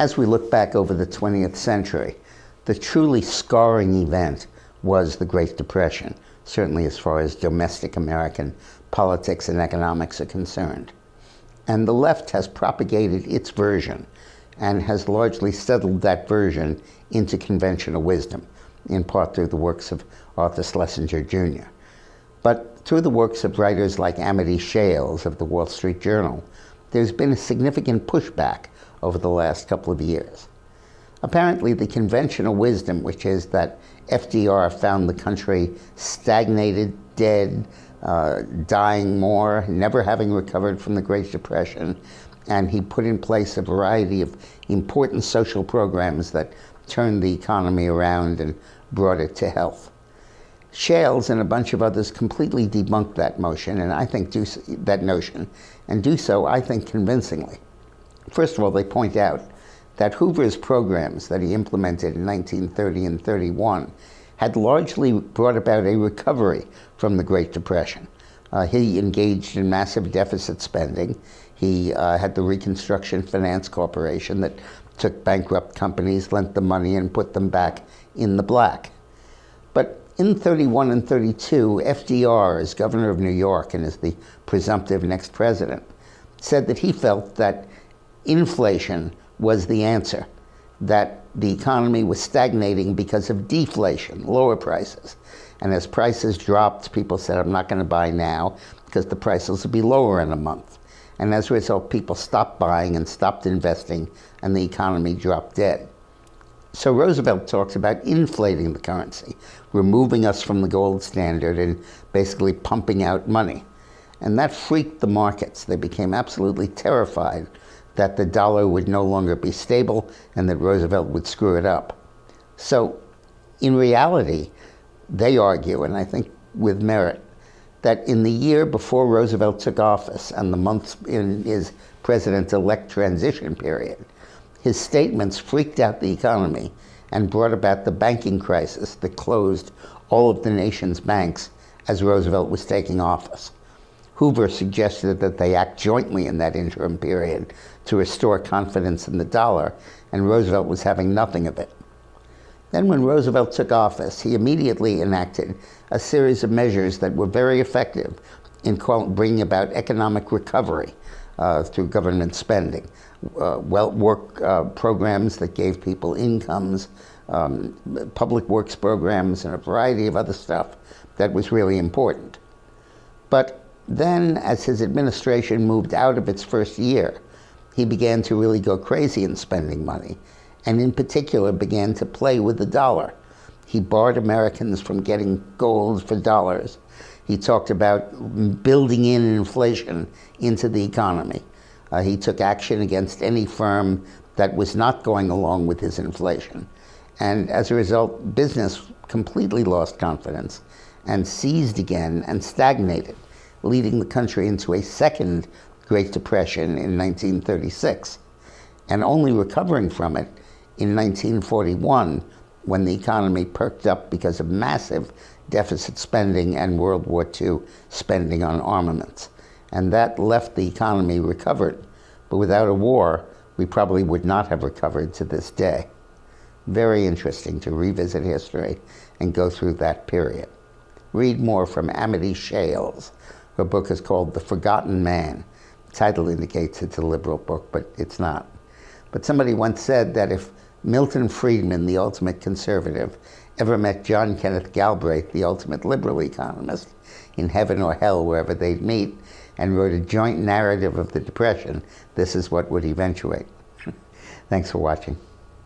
As we look back over the 20th century, the truly scarring event was the Great Depression, certainly as far as domestic American politics and economics are concerned. And the left has propagated its version and has largely settled that version into conventional wisdom, in part through the works of Arthur Schlesinger Jr. But through the works of writers like Amity Shales of the Wall Street Journal, there's been a significant pushback over the last couple of years. Apparently, the conventional wisdom, which is that FDR found the country stagnated, dead, dying more, never having recovered from the Great Depression, and he put in place a variety of important social programs that turned the economy around and brought it to health. Shales and a bunch of others completely debunked that motion, and I think that notion, and do so, I think, convincingly. First of all, they point out that Hoover's programs that he implemented in 1930 and 31 had largely brought about a recovery from the Great Depression. He engaged in massive deficit spending. He had the Reconstruction Finance Corporation that took bankrupt companies, lent them money, and put them back in the black. But in 31 and 32, FDR, as governor of New York and as the presumptive next president, said that he felt that inflation was the answer, that the economy was stagnating because of deflation, lower prices. And as prices dropped, people said, I'm not going to buy now because the prices will be lower in a month. And as a result, people stopped buying and stopped investing, and the economy dropped dead. So Roosevelt talks about inflating the currency, removing us from the gold standard and basically pumping out money. And that freaked the markets. They became absolutely terrified that the dollar would no longer be stable and that Roosevelt would screw it up. So in reality, they argue, and I think with merit, that in the year before Roosevelt took office and the months in his president-elect transition period, his statements freaked out the economy and brought about the banking crisis that closed all of the nation's banks as Roosevelt was taking office. Hoover suggested that they act jointly in that interim period to restore confidence in the dollar, and Roosevelt was having nothing of it. Then when Roosevelt took office, he immediately enacted a series of measures that were very effective in bringing about economic recovery through government spending. Work programs that gave people incomes, public works programs, and a variety of other stuff that was really important. But then, as his administration moved out of its first year, he began to really go crazy in spending money, and in particular began to play with the dollar. He barred Americans from getting gold for dollars. He talked about building in inflation into the economy. He took action against any firm that was not going along with his inflation. And as a result, business completely lost confidence and seized again and stagnated, leading the country into a second Great Depression in 1936, and only recovering from it in 1941, when the economy perked up because of massive deficit spending and World War II spending on armaments. And that left the economy recovered. But without a war, we probably would not have recovered to this day. Very interesting to revisit history and go through that period. Read more from Amity Shales. Her book is called The Forgotten Man. The title indicates it's a liberal book, but it's not. But somebody once said that if Milton Friedman, the ultimate conservative, ever met John Kenneth Galbraith, the ultimate liberal economist, in heaven or hell, wherever they'd meet, and wrote a joint narrative of the Depression, this is what would eventuate. Thanks for watching.